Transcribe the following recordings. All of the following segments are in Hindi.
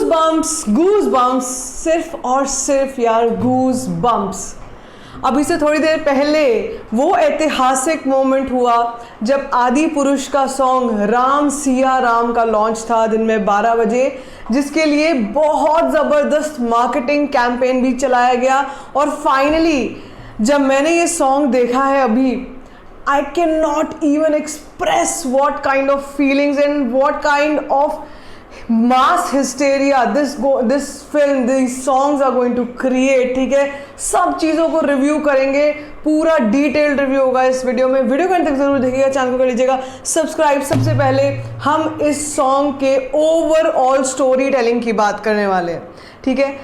गूज बम्प्स, सिर्फ और सिर्फ यार गूज बम्प्स। अभी से थोड़ी देर पहले वो ऐतिहासिक मोमेंट हुआ जब आदि पुरुष का सॉन्ग राम सिया राम का लॉन्च था दिन में 12 बजे, जिसके लिए बहुत ज़बरदस्त मार्केटिंग कैंपेन भी चलाया गया। और फाइनली जब मैंने ये सॉन्ग देखा है अभी, I cannot even express what kind of feelings and what kind of mass hysteria this film, these songs are going to create। ठीक है, सब चीज़ों को रिव्यू करेंगे, पूरा डिटेल्ड रिव्यू होगा इस वीडियो में। वीडियो को अंत तक जरूर देखिएगा, चैनल को कर लीजिएगा सब्सक्राइब। सबसे पहले हम इस सॉन्ग के ओवरऑल स्टोरी टेलिंग की बात करने वाले हैं। ठीक है,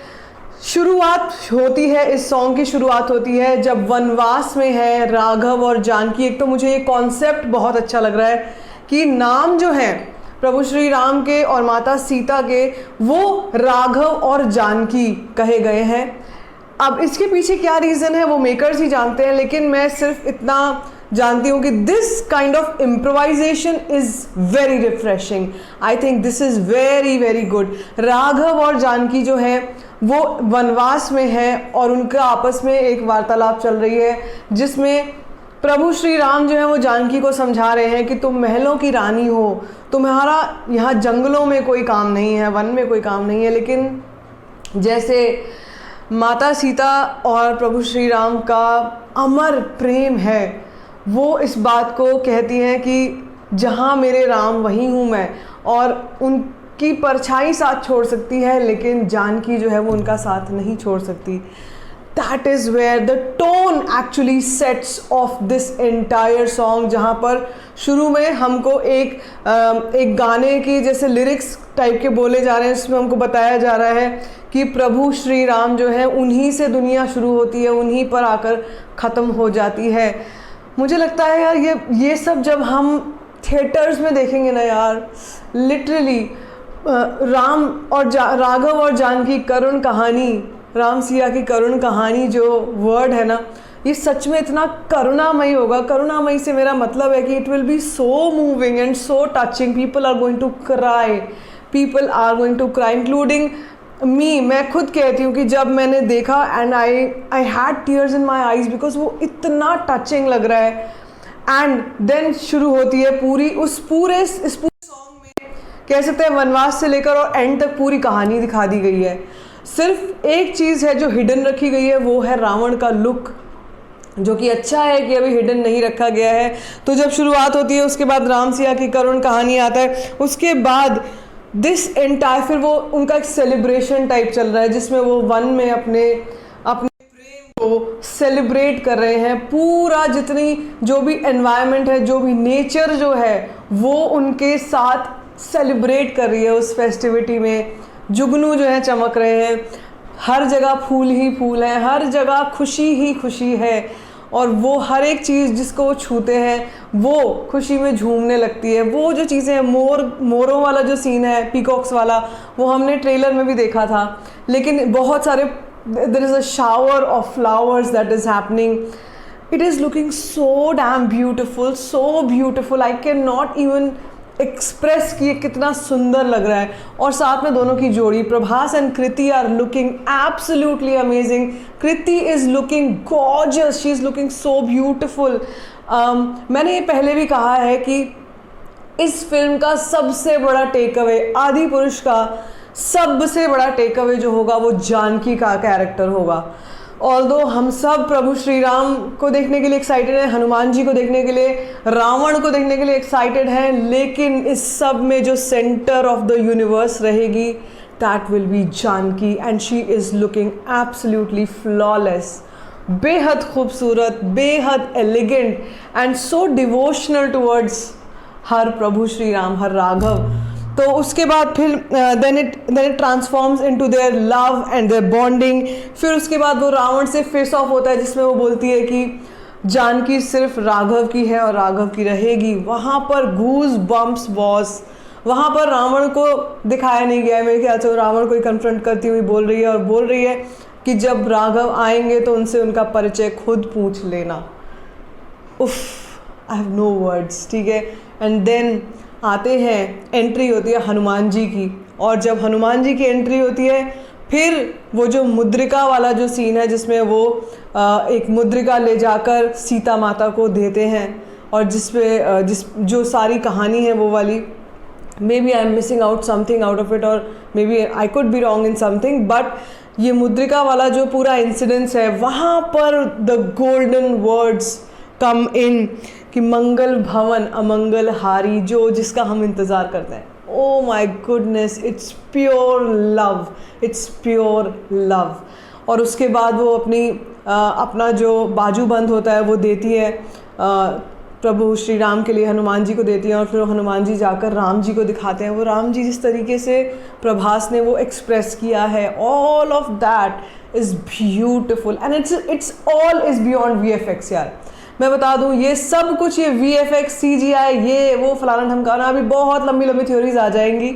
शुरुआत होती है, इस सॉन्ग की शुरुआत होती है जब वनवास में है राघव और जानकी। एक तो मुझे ये कॉन्सेप्ट बहुत अच्छा लग रहा है कि नाम जो है प्रभु श्री राम के और माता सीता के वो राघव और जानकी कहे गए हैं। अब इसके पीछे क्या रीज़न है वो मेकर्स ही जानते हैं, लेकिन मैं सिर्फ इतना जानती हूँ कि this kind of improvisation is very refreshing. I think this is very very good. Raghav और जानकी जो है वो वनवास में है और उनका आपस में एक वार्तालाप चल रही है जिसमें प्रभु श्री राम जो है वो जानकी को समझा रहे हैं कि तुम महलों की रानी हो, तुम्हारा यहाँ जंगलों में कोई काम नहीं है, वन में कोई काम नहीं है। लेकिन जैसे माता सीता और प्रभु श्री राम का अमर प्रेम है, वो इस बात को कहती हैं कि जहाँ मेरे राम वहीं हूँ मैं, और उनकी परछाई साथ छोड़ सकती है लेकिन जानकी जो है वो उनका साथ नहीं छोड़ सकती। That is where the tone actually sets off this entire song, जहाँ पर शुरू में हमको एक गाने की जैसे लिरिक्स टाइप के बोले जा रहे हैं, इसमें हमको बताया जा रहा है कि प्रभु श्री राम जो है उन्हीं से दुनिया शुरू होती है, उन्हीं पर आकर ख़त्म हो जाती है। मुझे लगता है यार ये सब जब हम थिएटर्स में देखेंगे ना यार, लिटरली राघव और जानकी करुण कहानी, राम सिया की करुण कहानी जो वर्ड है ना, ये सच में इतना करुणामयी होगा। करुणामयी से मेरा मतलब है कि it will be so moving and so touching. People are going to cry, including me. मैं खुद कहती हूँ कि जब मैंने देखा and I had tears in my eyes because वो इतना टचिंग लग रहा है। एंड देन शुरू होती है इस पूरे सॉन्ग में कह सकते हैं वनवास से लेकर और एंड तक पूरी कहानी दिखा दी गई है। सिर्फ एक चीज़ है जो हिडन रखी गई है, वो है रावण का लुक, जो कि अच्छा है कि अभी हिडन नहीं रखा गया है। तो जब शुरुआत होती है उसके बाद राम सिया की करुण कहानी आता है, उसके बाद दिस एंटायर फिर वो उनका एक सेलिब्रेशन टाइप चल रहा है जिसमें वो वन में अपने प्रेम को सेलिब्रेट कर रहे हैं। पूरा जितनी जो भी एनवायरनमेंट है, जो भी नेचर जो है वो उनके साथ सेलिब्रेट कर रही है उस फेस्टिविटी में। जुगनू जो है चमक रहे हैं, हर जगह फूल ही फूल हैं, हर जगह खुशी ही खुशी है, और वो हर एक चीज़ जिसको वो छूते हैं वो खुशी में झूमने लगती है। वो जो चीज़ें हैं, मोरों वाला जो सीन है, पीकॉक्स वाला, वो हमने ट्रेलर में भी देखा था। लेकिन बहुत सारे there is a shower of flowers that is happening. It is looking so damn beautiful. I can not even express कि ये कितना सुंदर लग रहा है। और साथ में दोनों की जोड़ी Prabhas and Kriti are looking absolutely amazing. Kriti is looking gorgeous, she is looking so beautiful. मैंने ये पहले भी कहा है कि इस फिल्म का सबसे बड़ा टेक अवे, आदि पुरुष का सबसे बड़ा टेक अवे जो होगा वो जानकी का कैरेक्टर होगा। ऑल्दो हम सब प्रभु श्री राम को देखने के लिए एक्साइटेड हैं, हनुमान जी को देखने के लिए, रावण को देखने के लिए एक्साइटेड हैं, लेकिन इस सब में जो सेंटर ऑफ द यूनिवर्स रहेगी that will be Janaki, and she is looking absolutely flawless. बेहद खूबसूरत, बेहद elegant and so devotional towards her Prabhu Shri Ram, her Raghav. तो उसके बाद फिर then it transforms into their love and their bonding. फिर उसके बाद वो रावण से फेस ऑफ होता है जिसमें वो बोलती है कि जानकी सिर्फ राघव की है और राघव की रहेगी। वहाँ पर गूज बम्प्स बॉस, वहाँ पर रावण को दिखाया नहीं गया है। मेरे ख्याल से वो रावण को ही कन्फ्रंट करती हुई बोल रही है, और बोल रही है कि जब राघव आएंगे तो उनसे उनका परिचय खुद पूछ लेना। उफ, आई हैव नो वर्ड्स। ठीक है, एंड देन आते हैं, एंट्री होती है हनुमान जी की, और जब हनुमान जी की एंट्री होती है, फिर वो जो मुद्रिका वाला जो सीन है जिसमें वो एक मुद्रिका ले जाकर सीता माता को देते हैं, और जो सारी कहानी है वो वाली, maybe I am missing out something out of it, और maybe I could be wrong in something, but ये मुद्रिका वाला जो पूरा इंसिडेंस है, वहाँ पर the golden words come in कि मंगल भवन अमंगल हारी, जो जिसका हम इंतज़ार करते हैं। Oh my goodness, it's pure love, it's pure love. और उसके बाद वो अपना जो बाजूबंद होता है वो देती है प्रभु श्री राम के लिए, हनुमान जी को देती हैं, और फिर हनुमान जी जाकर राम जी को दिखाते हैं। वो राम जी जिस तरीके से प्रभास ने वो एक्सप्रेस किया है, all of that is beautiful and it's all is beyond VFX यार। मैं बता दूं, ये सब कुछ, ये VFX CGI, ये वो फलाना ढमकाना, अभी बहुत लंबी लंबी थ्योरीज आ जाएंगी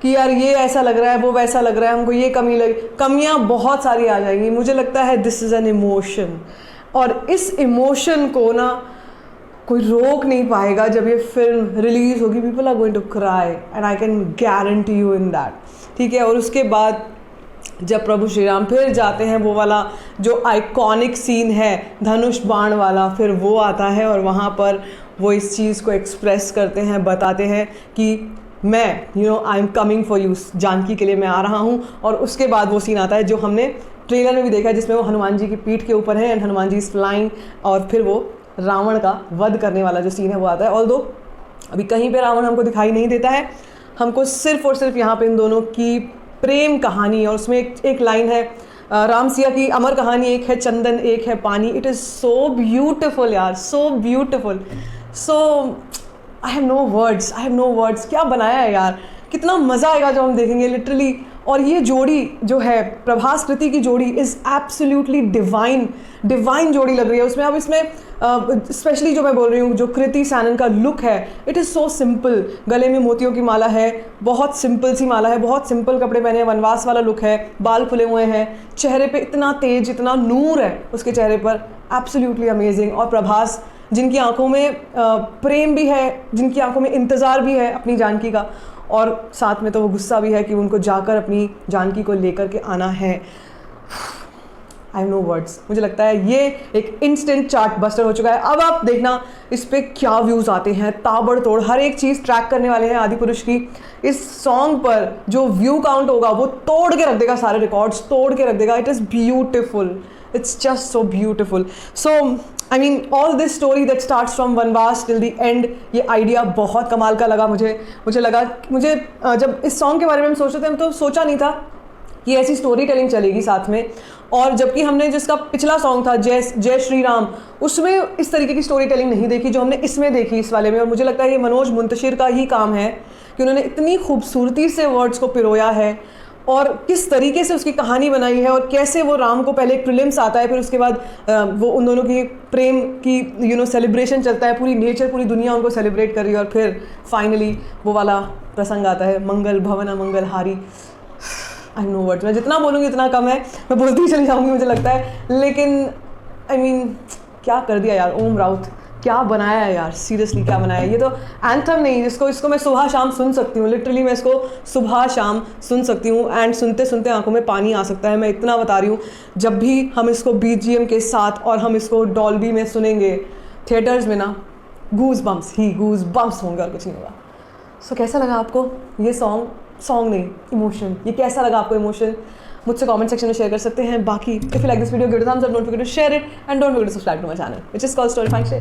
कि यार ये ऐसा लग रहा है, वो वैसा लग रहा है, हमको ये कमियाँ बहुत सारी आ जाएंगी। मुझे लगता है दिस इज़ एन इमोशन, और इस इमोशन को ना कोई रोक नहीं पाएगा। जब ये फिल्म रिलीज़ होगी, people are going to cry and I can guarantee you in that, ठीक है। और उसके बाद जब प्रभु श्री राम फिर जाते हैं, वो वाला जो आइकॉनिक सीन है धनुष बाण वाला, फिर वो आता है और वहाँ पर वो इस चीज़ को एक्सप्रेस करते हैं, बताते हैं कि मैं I am coming for you, Janaki के लिए मैं आ रहा हूँ। और उसके बाद वो सीन आता है जो हमने ट्रेलर में भी देखा है, जिसमें वो हनुमान जी की पीठ के ऊपर है and Hanuman ji is flying, और फिर वो रावण का वध करने वाला जो सीन है वो आता है। ऑल्दो अभी कहीं पे रावण हमको दिखाई नहीं देता है, हमको सिर्फ और सिर्फ यहाँ पे इन दोनों की प्रेम कहानी, और उसमें एक लाइन है राम सिया की अमर कहानी, एक है चंदन एक है पानी। इट इज़ सो ब्यूटिफुल यार, so beautiful. So I have no words, क्या बनाया है यार, कितना मज़ा आएगा जब हम देखेंगे लिटरली। और ये जोड़ी जो है प्रभास कृति की जोड़ी इज़ एब्सोल्युटली डिवाइन जोड़ी लग रही है उसमें। अब इसमें स्पेशली जो मैं बोल रही हूँ, जो कृति सैनन का लुक है, इट इज़ सो सिंपल। गले में मोतियों की माला है, बहुत सिंपल सी माला है, बहुत सिंपल कपड़े पहने, वनवास वाला लुक है, बाल खुले हुए हैं, चेहरे पे इतना तेज, इतना नूर है उसके चेहरे पर, एब्सोल्युटली अमेजिंग। और प्रभास जिनकी आंखों में प्रेम भी है, जिनकी आंखों में इंतज़ार भी है अपनी जानकी का, और साथ में तो वो गुस्सा भी है कि उनको जाकर अपनी जानकी को लेकर के आना है। I have no words. मुझे लगता है ये एक इंस्टेंट चार्ट बस्टर हो चुका है। अब आप देखना इस पे क्या व्यूज़ आते हैं, ताबड़तोड़ हर एक चीज़ ट्रैक करने वाले हैं आदिपुरुष की। इस सॉन्ग पर जो व्यू काउंट होगा वो तोड़ के रख देगा, सारे रिकॉर्ड्स तोड़ के रख देगा। It is beautiful, it's just so beautiful. So I mean all this story that starts from वनवास टिल द एंड, ये आइडिया बहुत कमाल का लगा मुझे लगा जब इस सॉन्ग के बारे में हम सोच रहे थे, हम तो सोचा नहीं था कि ऐसी स्टोरी टेलिंग चलेगी साथ में। और जबकि हमने जिसका पिछला सॉन्ग था जय श्री राम, उसमें इस तरीके की स्टोरी टेलिंग नहीं देखी जो हमने इसमें देखी इस वाले में। और मुझे लगता है ये मनोज मुंतशिर का ही काम है कि उन्होंने इतनी खूबसूरती से वर्ड्स को पिरोया है और किस तरीके से उसकी कहानी बनाई है, और कैसे वो राम को पहले एक प्रीलिम्स आता है, फिर उसके बाद वो उन दोनों की प्रेम की सेलिब्रेशन चलता है, पूरी नेचर पूरी दुनिया उनको सेलिब्रेट कर रही है, और फिर फाइनली वो वाला प्रसंग आता है, मंगल भवन अमंगल हारी। आई नो वर्ड्स, मैं जितना बोलूँगी इतना कम है, मैं बोलती ही चली जाऊँगी मुझे लगता है। लेकिन आई मीन क्या कर दिया यार ओम राउत, क्या बनाया है यार, सीरियसली क्या बनाया है। ये तो एंथम नहीं, इसको मैं सुबह शाम सुन सकती हूँ, लिटरली मैं इसको सुबह शाम सुन सकती हूँ, एंड सुनते सुनते आंखों में पानी आ सकता है। मैं इतना बता रही हूँ, जब भी हम इसको BGM के साथ और हम इसको डॉल्बी में सुनेंगे थिएटर्स में ना, गूज बम्स होंगे और कुछ नहीं होगा। सो कैसा लगा आपको ये सॉन्ग नहीं, इमोशन, ये कैसा लगा आपको इमोशन, मुझसे कमेंट सेक्शन में शेयर कर सकते हैं। बाकी if you like this video, give it a thumbs up, don't forget to share it and don't forget to subscribe to my channel which is called storifying shit.